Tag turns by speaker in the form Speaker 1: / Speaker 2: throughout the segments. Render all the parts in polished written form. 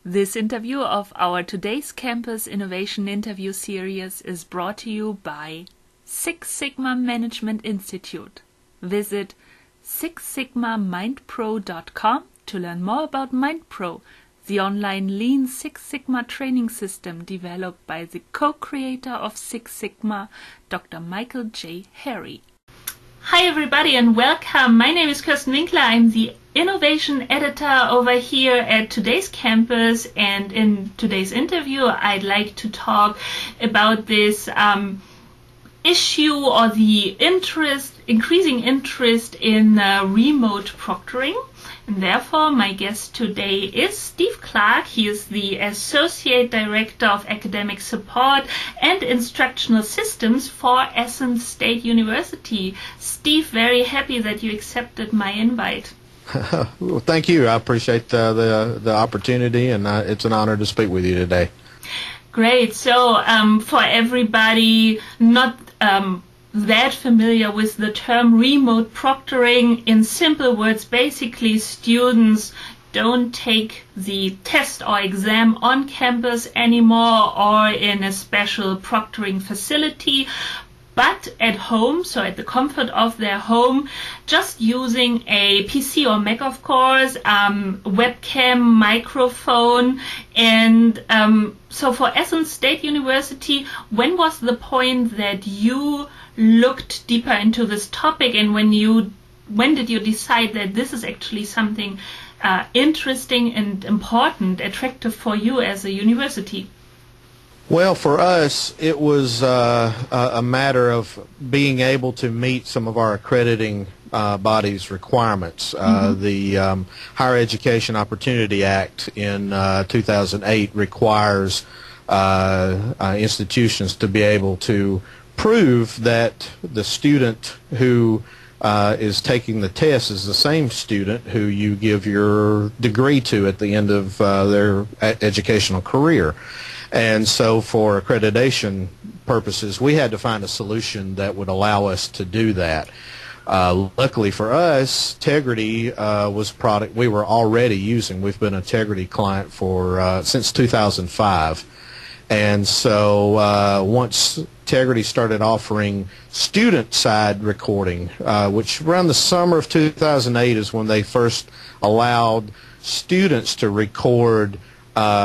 Speaker 1: This interview of our Today's Campus Innovation Interview Series is brought to you by Six Sigma Management Institute. Visit sixsigmamindpro.com to learn more about MindPro, the online Lean Six Sigma training system developed by the co-creator of Six Sigma, Dr. Michael J. Harry. Hi everybody and welcome. My name is Kirsten Winkler. I'm the Innovation Editor over here at Today's Campus, and in today's interview I'd like to talk about this issue or the increasing interest in remote proctoring. And therefore, my guest today is Steve Clark. He is the Associate Director of Academic Support and Instructional Systems for Athens State University. Steve, very happy that you accepted my invite.
Speaker 2: Well, thank you. I appreciate the opportunity, and it's an honor to speak with you today.
Speaker 1: Great. So for everybody not that familiar with the term remote proctoring, in simple words, basically students don't take the test or exam on campus anymore or in a special proctoring facility, but at home, so at the comfort of their home, just using a PC or Mac, of course, webcam, microphone. And so for Athens State University, when was the point that you looked deeper into this topic, and when did you decide that this is actually something interesting and important, attractive for you as a university?
Speaker 2: Well, for us, it was a matter of being able to meet some of our accrediting body's requirements. The Higher Education Opportunity Act in 2008 requires institutions to be able to prove that the student who is taking the test is the same student who you give your degree to at the end of their educational career. And so for accreditation purposes, we had to find a solution that would allow us to do that. Luckily for us, Tegrity was a product we were already using. We've been a Tegrity client for since 2005. And so once Tegrity started offering student-side recording, which around the summer of 2008 is when they first allowed students to record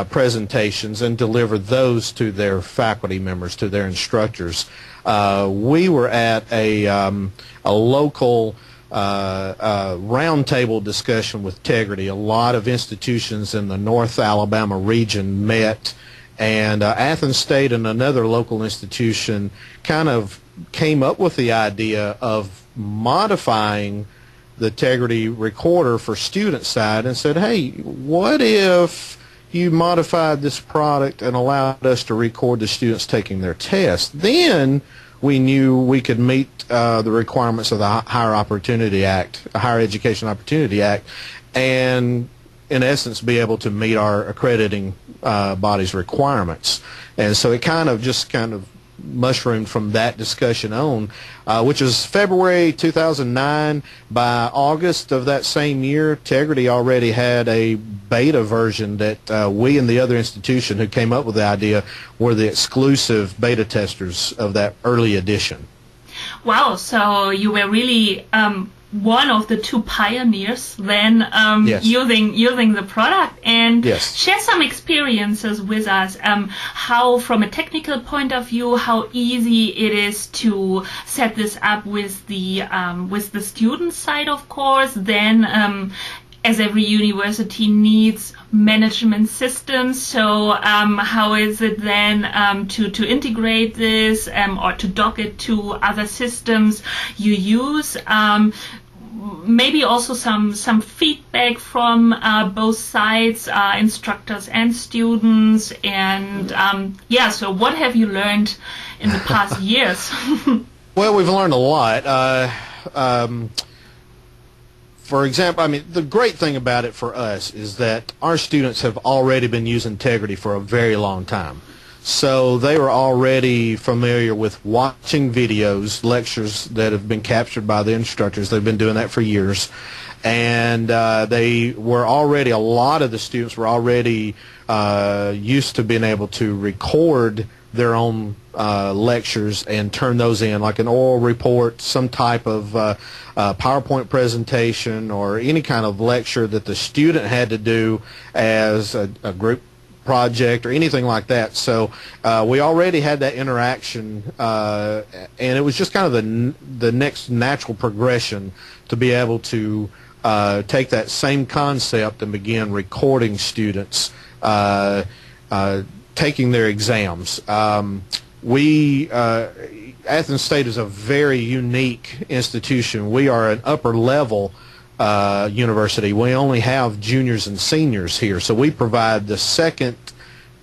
Speaker 2: presentations and deliver those to their faculty members, to their instructors. We were at a local roundtable discussion with Tegrity. A lot of institutions in the North Alabama region met, and Athens State and another local institution kind of came up with the idea of modifying the Tegrity recorder for student side and said, hey, what if you modified this product and allowed us to record the students taking their test? Then we knew we could meet the requirements of the Higher Education Opportunity Act, and in essence be able to meet our accrediting body's requirements. And so it kind of mushroomed from that discussion on, which was February 2009. By August of that same year, Tegrity already had a beta version that we and the other institution who came up with the idea were the exclusive beta testers of that early edition.
Speaker 1: Wow, so you were really one of the two pioneers then
Speaker 2: yes.
Speaker 1: using the product, and
Speaker 2: yes.
Speaker 1: share some experiences with us, how from a technical point of view, how easy it is to set this up with the student side, of course, then as every university needs management systems, so how is it then to integrate this or to dock it to other systems you use? Maybe also some feedback from both sides, instructors and students, and so what have you learned in the past years?
Speaker 2: Well, we've learned a lot. For example, the great thing about it for us is that our students have already been using Tegrity for a very long time. So they were already familiar with watching videos, lectures that have been captured by the instructors. They've been doing that for years. and they were already, a lot of the students were already used to being able to record their own lectures and turn those in, like an oral report, some type of PowerPoint presentation, or any kind of lecture that the student had to do as a group project or anything like that. So we already had that interaction, and it was just kind of the next natural progression to be able to take that same concept and begin recording students taking their exams. Athens State is a very unique institution. We are an upper level university. We only have juniors and seniors here, so we provide the second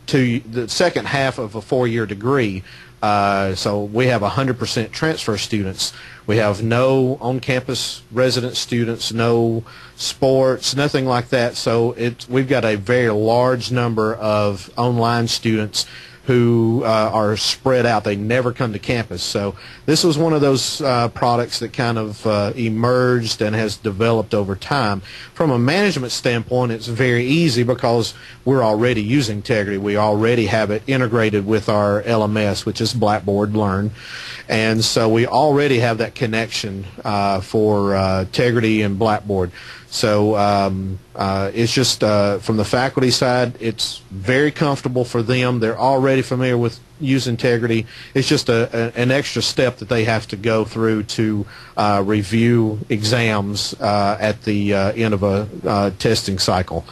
Speaker 2: half of a four-year degree. So we have 100% transfer students. We have no on-campus resident students, no sports, nothing like that. So we've got a very large number of online students who are spread out. They never come to campus. So this was one of those products that kind of emerged and has developed over time. From a management standpoint, it's very easy because we're already using Tegrity. We already have it integrated with our LMS, which is Blackboard Learn. And so we already have that connection for Tegrity and Blackboard. So it's just from the faculty side, it's very comfortable for them. They're already familiar with using Tegrity. It's just an extra step that they have to go through to review exams at the end of a testing cycle.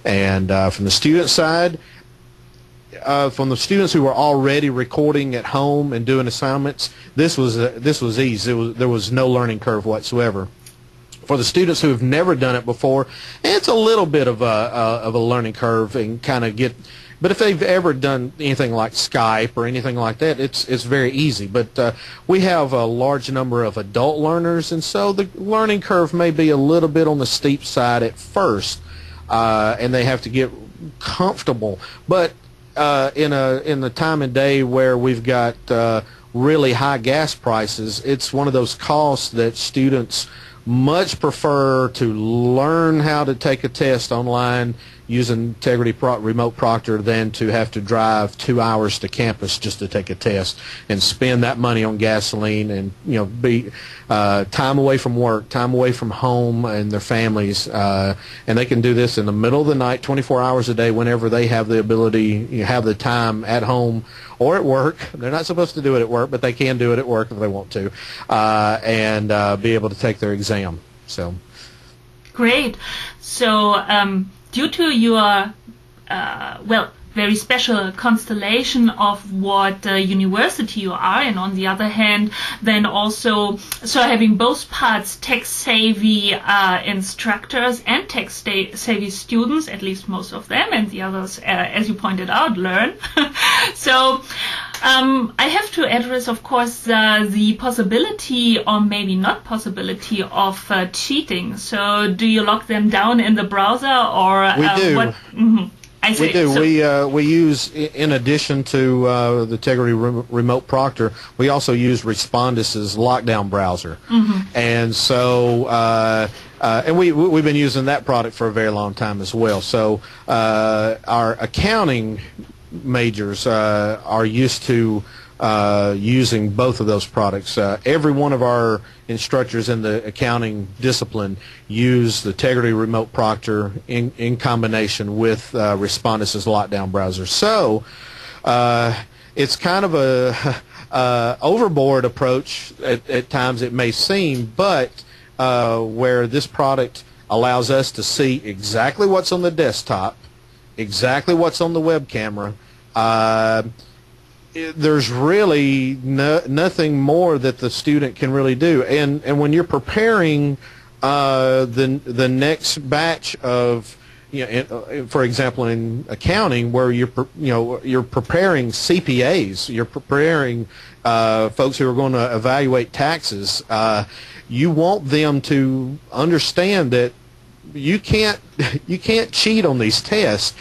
Speaker 2: And from the student side, from the students who were already recording at home and doing assignments, this was easy. There was no learning curve whatsoever. For the students who have never done it before, it's a little bit of a learning curve and kind of get. But if they've ever done anything like Skype or anything like that, it's very easy. But we have a large number of adult learners, and so the learning curve may be a little bit on the steep side at first, and they have to get comfortable. But in the time and day where we've got really high gas prices, it's one of those costs that students much prefer to learn how to take a test online using Tegrity Remote Proctor than to have to drive 2 hours to campus just to take a test and spend that money on gasoline and be time away from work, time away from home and their families, and they can do this in the middle of the night, 24 hours a day, whenever they have the ability, have the time at home or at work. They're not supposed to do it at work, but they can do it at work if they want to, and be able to take their exam. So
Speaker 1: great. So due to your very special constellation of what university you are, and on the other hand, then also having both parts, tech-savvy instructors and tech-savvy students, at least most of them, and the others, as you pointed out, learn. So I have to address, of course, the possibility, or maybe not possibility, of cheating. So do you lock them down in the browser, or
Speaker 2: we do.
Speaker 1: What?
Speaker 2: We do. So we use, in addition to the Tegrity Remote Proctor, we also use Respondus's lockdown browser, and so and we've been using that product for a very long time as well. So our accounting majors are used to using both of those products. Every one of our instructors in the accounting discipline use the Tegrity Remote Proctor in combination with Respondus's lockdown browser. So it's kind of a overboard approach at times, it may seem, but where this product allows us to see exactly what's on the desktop, exactly what's on the web camera. There's really nothing more that the student can really do, and when you're preparing the next batch of, for example, in accounting, where you're preparing CPAs, you're preparing folks who are going to evaluate taxes. You want them to understand that you can't cheat on these tests.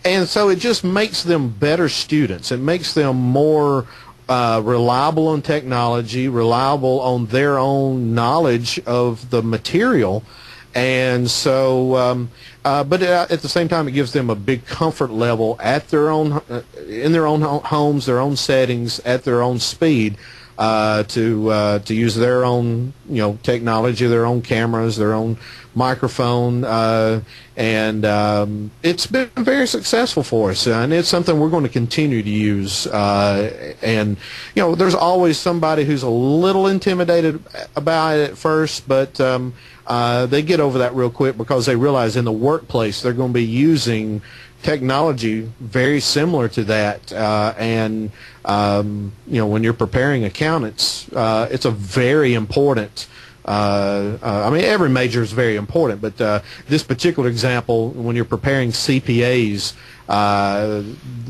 Speaker 2: And so it just makes them better students. It makes them more reliable on technology, reliable on their own knowledge of the material, And so, but at the same time, it gives them a big comfort level at their own, in their own homes, their own settings, at their own speed, to use their own, technology, their own cameras, their own microphone, and it's been very successful for us, and it's something we're going to continue to use. And there's always somebody who's a little intimidated about it at first, but they get over that real quick because they realize in the workplace they're going to be using technology very similar to that, and when you're preparing accountants, it's a very important. I mean, every major is very important, but this particular example, when you're preparing CPAs,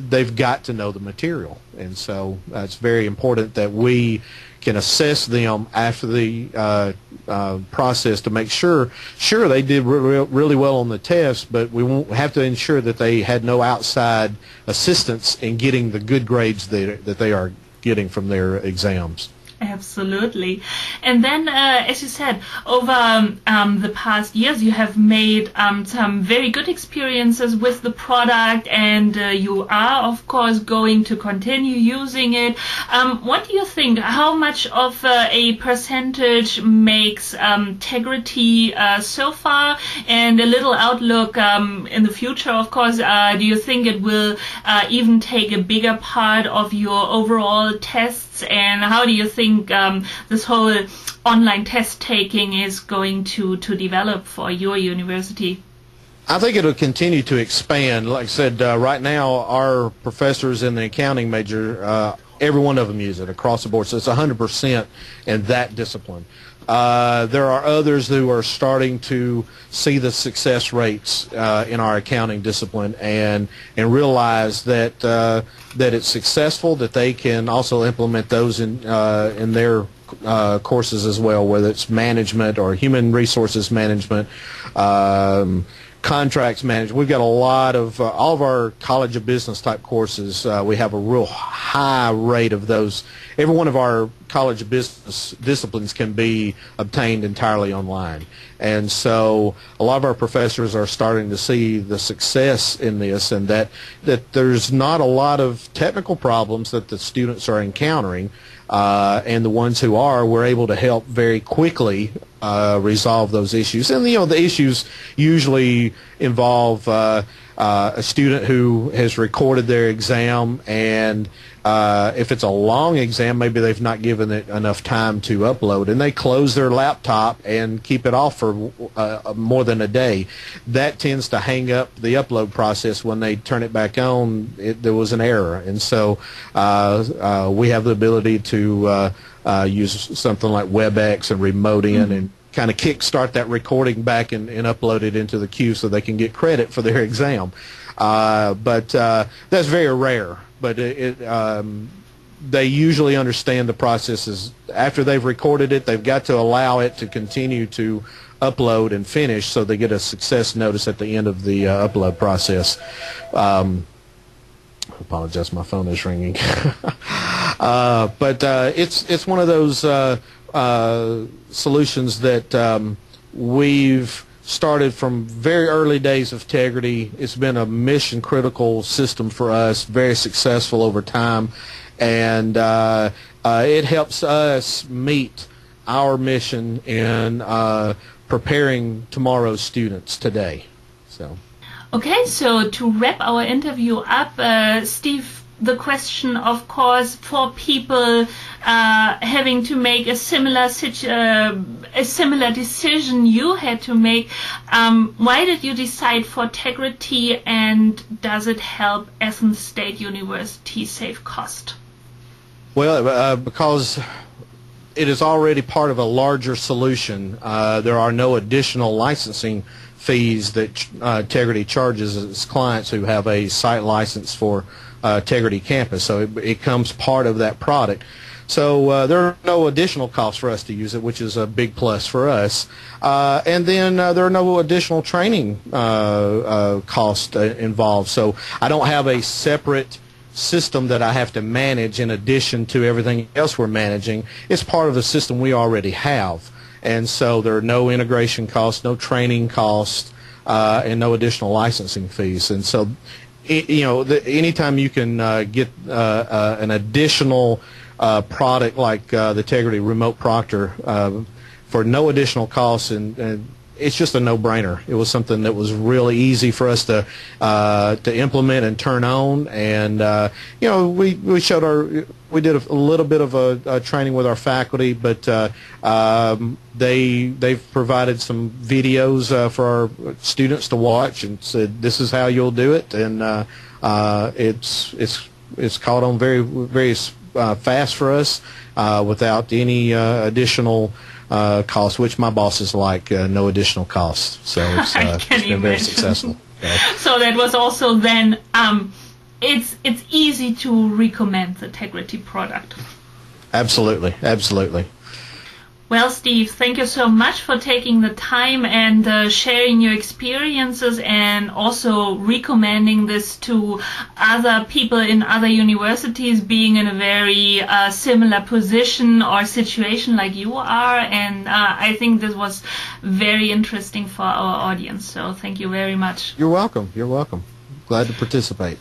Speaker 2: they've got to know the material, and so it's very important that we can assess them after the process to make sure they did really well on the test, but we won't have to ensure that they had no outside assistance in getting the good grades that they are getting from their exams.
Speaker 1: Absolutely. And then, as you said, over the past years, you have made some very good experiences with the product, and you are, of course, going to continue using it. What do you think? How much of a percentage makes Tegrity so far, and a little outlook in the future, of course? Do you think it will even take a bigger part of your overall tests, and how do you think this whole online test taking is going to develop for your university?
Speaker 2: I think it'll continue to expand. Like I said, right now our professors in the accounting major, every one of them use it across the board, so it's 100% in that discipline. There are others who are starting to see the success rates in our accounting discipline and realize that that it's successful, that they can also implement those in their courses as well, whether it's management or human resources management, contracts management. We've got a lot of all of our College of Business type courses. We have a real high rate of those. Every one of our College of Business disciplines can be obtained entirely online, and so a lot of our professors are starting to see the success in this, and that there's not a lot of technical problems that the students are encountering, and the ones who are, we're able to help very quickly resolve those issues. And the issues usually involve a student who has recorded their exam, and if it's a long exam, maybe they've not given it enough time to upload, and they close their laptop and keep it off for more than a day. That tends to hang up the upload process. When they turn it back on, there was an error, and so we have the ability to use something like WebEx and remote in and kind of kickstart that recording back and upload it into the queue so they can get credit for their exam. But that's very rare. But they usually understand the processes. After they've recorded it, they've got to allow it to continue to upload and finish, so they get a success notice at the end of the upload process. I apologize, my phone is ringing. But it's one of those solutions that we've started from very early days of Tegrity. It's been a mission critical system for us, very successful over time, and it helps us meet our mission in preparing tomorrow's students today. So.
Speaker 1: Okay, so to wrap our interview up, Steve, the question, of course, for people having to make a similar decision you had to make, why did you decide for Tegrity, and does it help Athens State University save cost?
Speaker 2: Well, because it is already part of a larger solution. There are no additional licensing fees that Tegrity charges its clients who have a site license for Tegrity campus, so it comes part of that product. So there are no additional costs for us to use it, which is a big plus for us. And then there are no additional training costs involved. So I don't have a separate system that I have to manage in addition to everything else we're managing. It's part of the system we already have. and so there are no integration costs, no training costs, and no additional licensing fees. And so, anytime you can get an additional product like the Tegrity Remote Proctor for no additional costs, and it's just a no-brainer. It was something that was really easy for us to implement and turn on, and we showed we did a little bit of a training with our faculty, but they've provided some videos for our students to watch and said this is how you'll do it, and it's caught on very fast for us without any additional cost, which my bosses like, no additional cost. So it's been very successful.
Speaker 1: So that was also then, it's easy to recommend the Tegrity product.
Speaker 2: Absolutely, absolutely.
Speaker 1: Well, Steve, thank you so much for taking the time and sharing your experiences, and also recommending this to other people in other universities being in a very similar position or situation like you are. And I think this was very interesting for our audience. So thank you very much.
Speaker 2: You're welcome. You're welcome. Glad to participate.